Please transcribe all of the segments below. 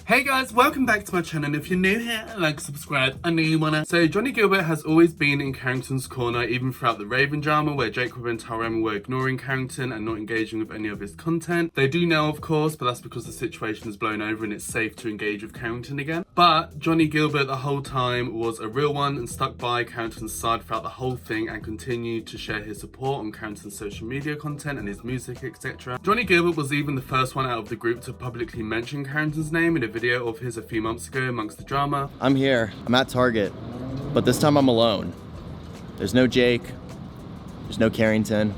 Hey guys, welcome back to my channel, and if you're new here, like, subscribe, I know you wanna. So Johnnie Guilbert has always been in Carrington's corner, even throughout the Raven drama, where Jake Webber and Tara were ignoring Carrington and not engaging with any of his content. They do now, of course, but that's because the situation has blown over and it's safe to engage with Carrington again. But Johnnie Guilbert the whole time was a real one and stuck by Carrington's side throughout the whole thing and continued to share his support on Carrington's social media content and his music, etc. Johnnie Guilbert was even the first one out of the group to publicly mention Carrington's name in a video of his a few months ago amongst the drama. I'm here, I'm at Target, but this time I'm alone. There's no Jake, there's no Carrington,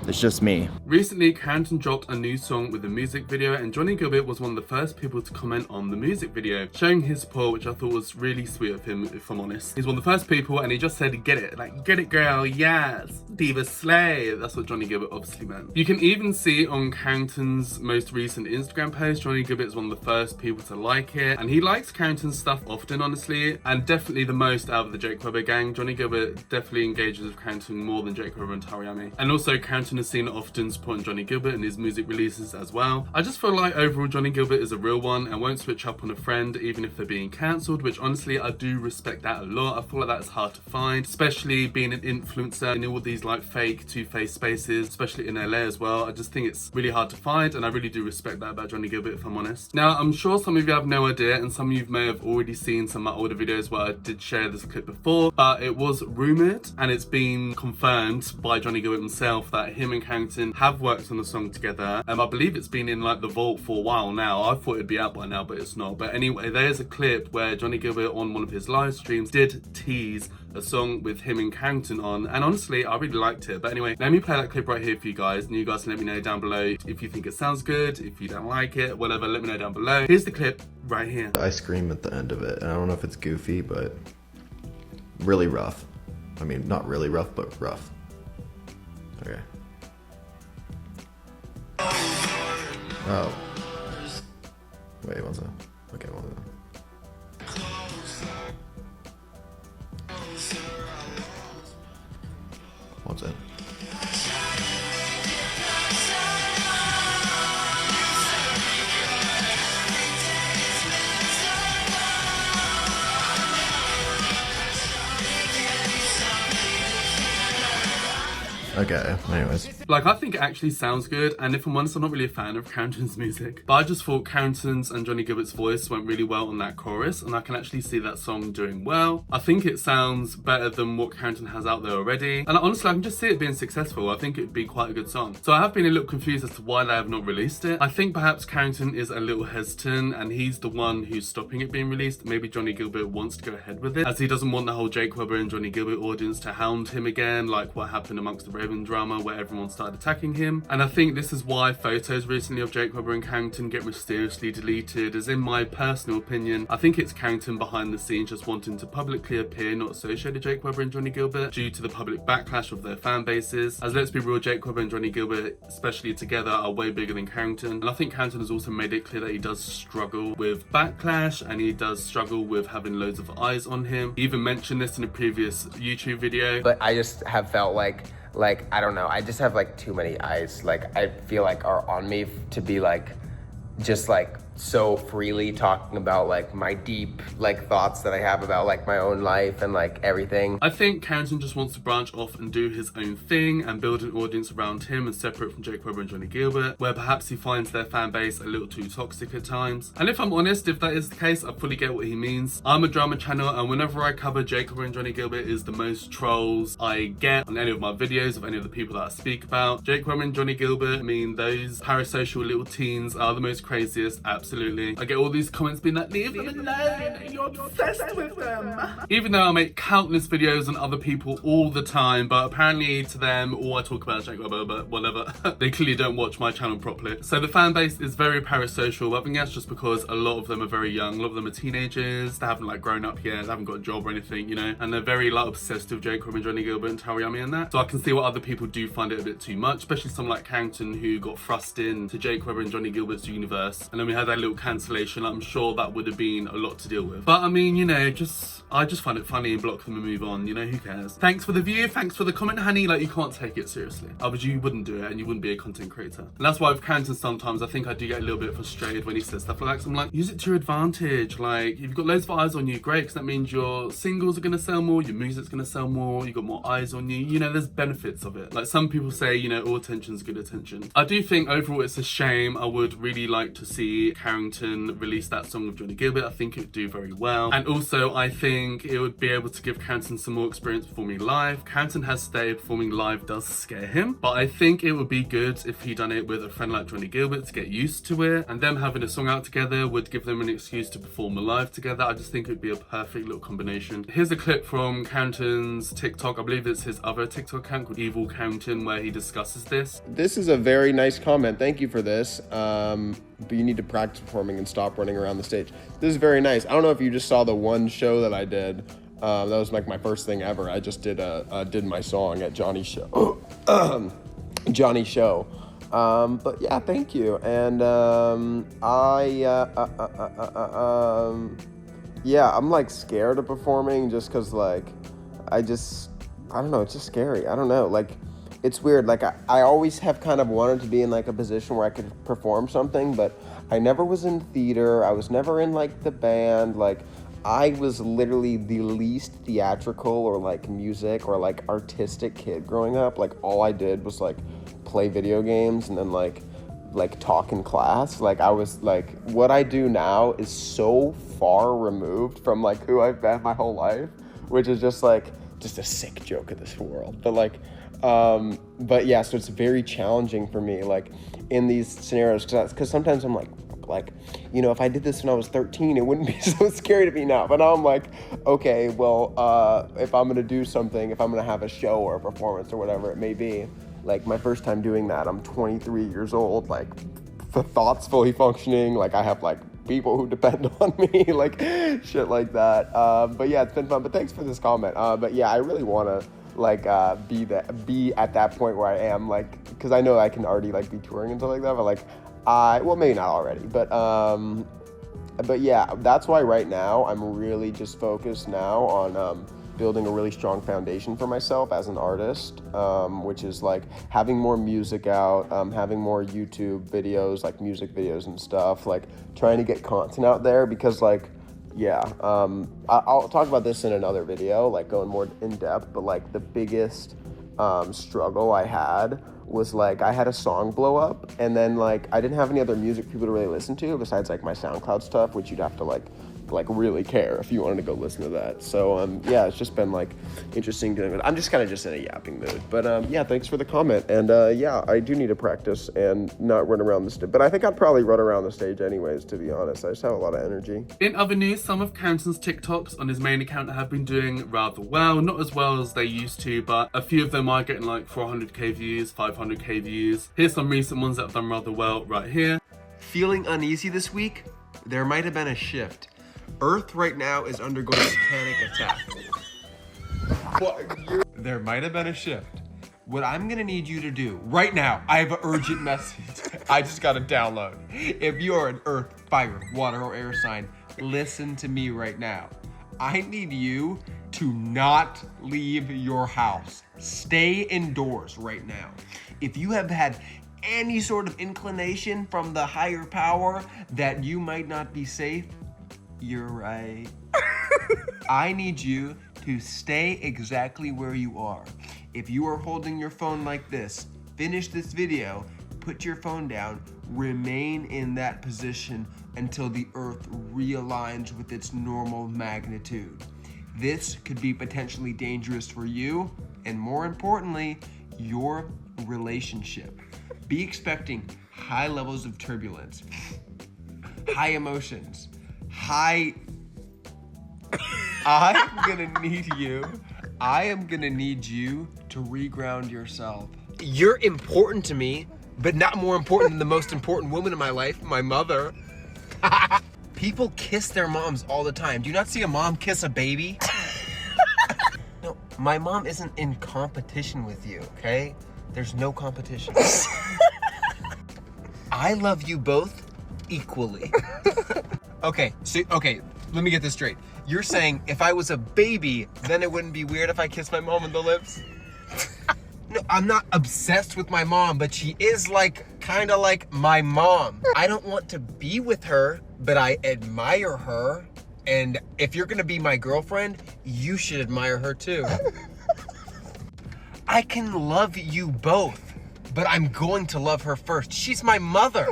it's just me. Recently, Carrington dropped a new song with a music video, and Johnnie Guilbert was one of the first people to comment on the music video, showing his support, which I thought was really sweet of him, if I'm honest. He's one of the first people, and he just said, get it, like, get it girl, yes, diva slay. That's what Johnnie Guilbert obviously meant. You can even see on Carrington's most recent Instagram post, Johnnie Guilbert is one of the first people to like it, and he likes Carrington's stuff often, honestly, and definitely the most out of the Jake Webber gang. Johnnie Guilbert definitely engages with Carrington more than Jake Webber and Tariami. And also, Carrington is seen often supporting Johnnie Guilbert in his music releases as well. I just feel like overall Johnnie Guilbert is a real one and won't switch up on a friend even if they're being cancelled, which honestly I do respect that a lot. I feel like that's hard to find, especially being an influencer in all these like fake two-faced spaces, especially in LA as well. I just think it's really hard to find, and I really do respect that about Johnnie Guilbert, if I'm honest. Now, I'm sure some of you have no idea, and some of you may have already seen some of my older videos where I did share this clip before, but it was rumoured and it's been confirmed by Johnnie Guilbert himself that him and Carrington have worked on a song together. I believe it's been in like the vault for a while now. I thought it'd be out by now, but it's not. But anyway, there's a clip where Johnnie Guilbert on one of his live streams did tease a song with him and Carrington on, and honestly I really liked it. But anyway, let me play that clip right here for you guys, and you guys can let me know down below if you think it sounds good, if you don't like it, whatever, let me know down below. Here's the clip right here. I scream at the end of it, and I don't know if it's goofy, but really rough. I mean, not really rough, but rough. Okay. Oh. Wait, one second. Okay, one second. One second. Okay, anyways. Like, I think it actually sounds good, and if I'm honest, I'm not really a fan of Carrington's music, but I just thought Carrington's and Johnnie Guilbert's voice went really well on that chorus, and I can actually see that song doing well. I think it sounds better than what Carrington has out there already, and honestly, I can just see it being successful. I think it'd be quite a good song. So I have been a little confused as to why they have not released it. I think perhaps Carrington is a little hesitant, and he's the one who's stopping it being released. Maybe Johnnie Guilbert wants to go ahead with it, as he doesn't want the whole Jake Webber and Johnnie Guilbert audience to hound him again, like what happened amongst the Raven drama where everyone started attacking him. And I think this is why photos recently of Jake Webber and Carrington get mysteriously deleted, as in my personal opinion, I think it's Carrington behind the scenes just wanting to publicly appear not associated Jake Webber and Johnnie Guilbert due to the public backlash of their fan bases. As let's be real, Jake Webber and Johnnie Guilbert, especially together, are way bigger than Carrington. And I think Carrington has also made it clear that he does struggle with backlash and he does struggle with having loads of eyes on him. He even mentioned this in a previous YouTube video. But I just have felt like I don't know, I just have like too many eyes, like I feel like are on me to be like just like so freely talking about like my deep like thoughts that I have about like my own life and like everything. I think Carrington just wants to branch off and do his own thing and build an audience around him and separate from Jake Webber and Johnnie Guilbert, where perhaps he finds their fan base a little too toxic at times. And if I'm honest, if that is the case, I fully get what he means. I'm a drama channel, and whenever I cover Jake Webber and Johnnie Guilbert is the most trolls I get on any of my videos of any of the people that I speak about. Jake Webber and Johnnie Guilbert, I mean, those parasocial little teens are the most craziest, absolutely. I get all these comments being like, leave them alone, you're obsessed with them. Even though I make countless videos on other people all the time, but apparently to them, all I talk about is Jake Webber, but whatever. They clearly don't watch my channel properly. So the fan base is very parasocial, but I think that's just because a lot of them are very young. A lot of them are teenagers, they haven't like grown up yet, they haven't got a job or anything, you know, and they're very like obsessed with Jake Webber and Johnnie Guilbert and Tariami and that. So I can see why other people do find it a bit too much, especially someone like Carrington who got thrust in to Jake Webber and Johnnie Gilbert's universe. And then we had that little cancellation, I'm sure that would have been a lot to deal with. But I mean, you know, I just find it funny and block them and move on, you know, who cares? Thanks for the view, thanks for the comment, honey. Like, you can't take it seriously. Otherwise you wouldn't do it and you wouldn't be a content creator. And that's why with Carrington sometimes I think I do get a little bit frustrated when he says stuff like that. So I'm like, use it to your advantage. Like, if you've got loads of eyes on you, great, because that means your singles are gonna sell more, your music's gonna sell more, you got more eyes on you. You know, there's benefits of it. Like some people say, you know, all attention's good attention. I do think overall it's a shame. I would really like to see Carrington release that song with Johnnie Guilbert. I think it would do very well. And also I think it would be able to give Carrington some more experience performing live. Carrington has stated performing live does scare him, but I think it would be good if he done it with a friend like Johnnie Guilbert to get used to it, and them having a song out together would give them an excuse to perform live together. I just think it would be a perfect little combination. Here's a clip from Carrington's TikTok. I believe it's his other TikTok account called Evil Carrington, where he discusses this. This is a very nice comment. Thank you for this. But you need to practice performing and stop running around the stage. This is very nice. I don't know if you just saw the one show that I did. That was like my first thing ever. I just did my song at Johnny's show. Johnny's show. But yeah, thank you. And yeah, I'm like scared of performing just because like I don't know, it's just scary. I don't know, like it's weird. Like I always have kind of wanted to be in like a position where I could perform something, but I never was in theater. I was never in like the band. Like I was literally the least theatrical or like music or like artistic kid growing up. Like all I did was like play video games and then like talk in class. Like I was like, what I do now is so far removed from like who I've been my whole life, which is just like just a sick joke of this world. But like but yeah, so it's very challenging for me like in these scenarios because sometimes I'm like, you know, if I did this when I was 13, it wouldn't be so scary to me now. But now I'm like, okay, well, if I'm gonna do something, if I'm gonna have a show or a performance or whatever it may be, like my first time doing that, I'm 23 years old, like the thoughts fully functioning, like I have like people who depend on me, like shit like that. But yeah, it's been fun. But thanks for this comment. But yeah, I really wanna like be at that point where I am, like, because I know I can already like be touring and stuff like that, but like well, maybe not already, but yeah, that's why right now I'm really just focused now on building a really strong foundation for myself as an artist, which is like having more music out, having more YouTube videos, like music videos and stuff, like trying to get content out there because like, yeah, I'll talk about this in another video, like going more in depth, but like the biggest struggle I had was like I had a song blow up and then like I didn't have any other music people to really listen to besides like my SoundCloud stuff, which you'd have to like really care if you wanted to go listen to that. So yeah, it's just been like interesting dealing with. I'm just kind of just in a yapping mood, but yeah, thanks for the comment. And yeah, I do need to practice and not run around the stage, but I think I'd probably run around the stage anyways, to be honest. I just have a lot of energy. In other news, some of Carrington's TikToks on his main account have been doing rather well, not as well as they used to, but a few of them are getting like 400k views, 500k views. Here's some recent ones that have done rather well right here. Feeling uneasy this week? There might have been a shift. Earth right now is undergoing a panic attack. There might have been a shift. What I'm gonna need you to do right now, I have an urgent message. I just got a download. If you're an earth, fire, water, or air sign, listen to me right now. I need you to not leave your house. Stay indoors right now. If you have had any sort of inclination from the higher power that you might not be safe, you're right. I need you to stay exactly where you are. If you are holding your phone like this, finish this video, put your phone down, remain in that position until the earth realigns with its normal magnitude. This could be potentially dangerous for you, and more importantly, your relationship. Be expecting high levels of turbulence, high emotions, I am gonna need you to reground yourself. You're important to me, but not more important than the most important woman in my life, my mother. People kiss their moms all the time. Do you not see a mom kiss a baby? No, my mom isn't in competition with you, okay? There's no competition. I love you both equally. Okay, let me get this straight. You're saying if I was a baby, then it wouldn't be weird if I kissed my mom on the lips? No, I'm not obsessed with my mom, but she is kind of like my mom. I don't want to be with her, but I admire her. And if you're gonna be my girlfriend, you should admire her too. I can love you both, but I'm going to love her first. She's my mother.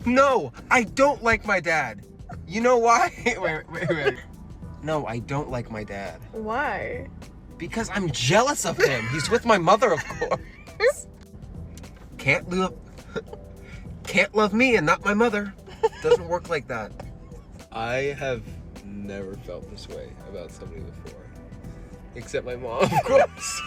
No, I don't like my dad. You know why? Wait. No, I don't like my dad. Why? Because I'm jealous of him. He's with my mother, of course. Can't love me and not my mother. Doesn't work like that. I have never felt this way about somebody before. Except my mom, of course.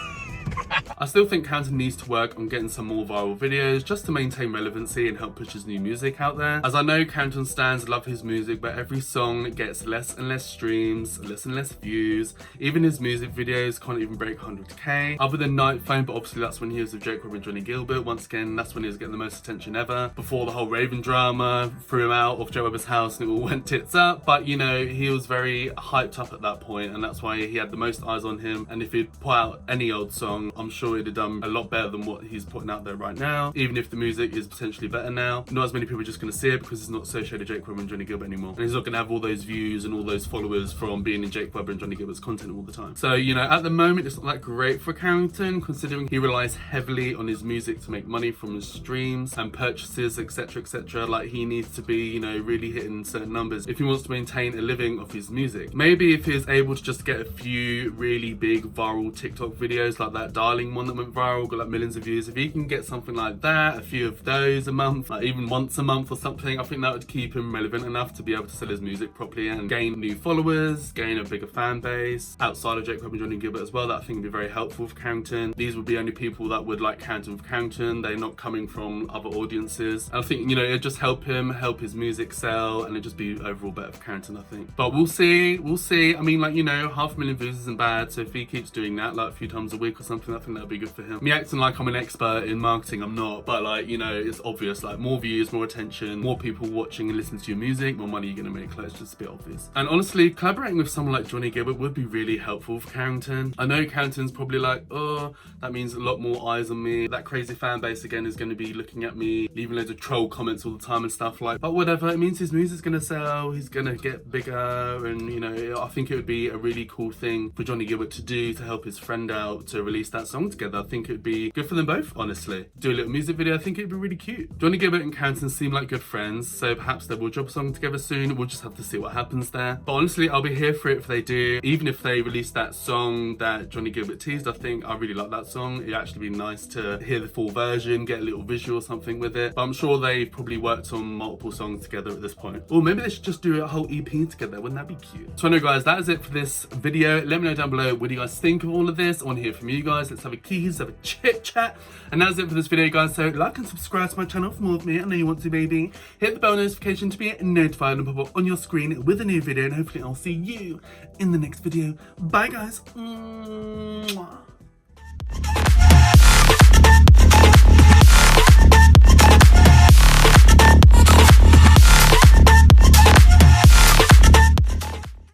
I still think Carrington needs to work on getting some more viral videos just to maintain relevancy and help push his new music out there. As I know Carrington stans love his music, but every song gets less and less streams, less and less views. Even his music videos can't even break 100k. Other than Night Phone, but obviously that's when he was with Jake Robb and Johnnie Guilbert. Once again, that's when he was getting the most attention ever. Before the whole Raven drama threw him out of Joe Webber's house and it all went tits up. But you know, he was very hyped up at that point, and that's why he had the most eyes on him. And if he'd put out any old song, I'm sure he'd have done a lot better than what he's putting out there right now. Even if the music is potentially better now, not as many people are just going to see it because it's not associated with Jake Webber and Johnnie Guilbert anymore. And he's not going to have all those views and all those followers from being in Jake Webber and Johnnie Gilbert's content all the time. So, you know, at the moment, it's not that great for Carrington, considering he relies heavily on his music to make money from his streams and purchases, etc, etc. Like, he needs to be, you know, really hitting certain numbers if he wants to maintain a living off his music. Maybe if he's able to just get a few really big viral TikTok videos like that Darling one that went viral, got like millions of views, if he can get something like that, a few of those a month, like even once a month or something, I think that would keep him relevant enough to be able to sell his music properly and gain new followers, gain a bigger fan base outside of Jake Webber and Johnnie Guilbert as well. That I think would be very helpful for Carrington. These would be only people that would like Carrington with Carrington. They're not coming from other audiences. And I think, you know, it'd just help him, help his music sell, and it'd just be overall better for Carrington, I think. But we'll see. I mean, like, you know, 500,000 views isn't bad, so if he keeps doing that like a few times a week or something, I think that'd be good for him. Me acting like I'm an expert in marketing, I'm not, but like, you know, it's obvious, like more views, more attention, more people watching and listening to your music, more money you're gonna make. Like, it's just a bit obvious. And honestly, collaborating with someone like Johnnie Guilbert would be really helpful for Carrington. I know Carrington's probably like, oh, that means a lot more eyes on me. That crazy fan base again is gonna be looking at me, leaving loads of troll comments all the time and stuff like, but whatever, it means his music's gonna sell, he's gonna get bigger, and you know, I think it would be a really cool thing for Johnnie Guilbert to do to help his friend out to release that song together. I think it would be good for them both, honestly. Do a little music video, I think it'd be really cute. Johnnie Guilbert and Carrington seem like good friends, so perhaps they will drop a song together soon. We'll just have to see what happens there. But honestly, I'll be here for it if they do. Even if they release that song that Johnnie Guilbert teased, I think I really like that song. It'd actually be nice to hear the full version, get a little visual or something with it. But I'm sure they've probably worked on multiple songs together at this point. Or maybe they should just do a whole EP together. Wouldn't that be cute? So I know, guys, that is it for this video. Let me know down below, what do you guys think of all of this? I want to hear from you guys. Let's have a keys, have a chit chat. And that's it for this video, guys. So like and subscribe to my channel for more of me. I know you want to, baby. Hit the bell notification to be notified and pop up on your screen with a new video. And hopefully I'll see you in the next video. Bye, guys. Mwah.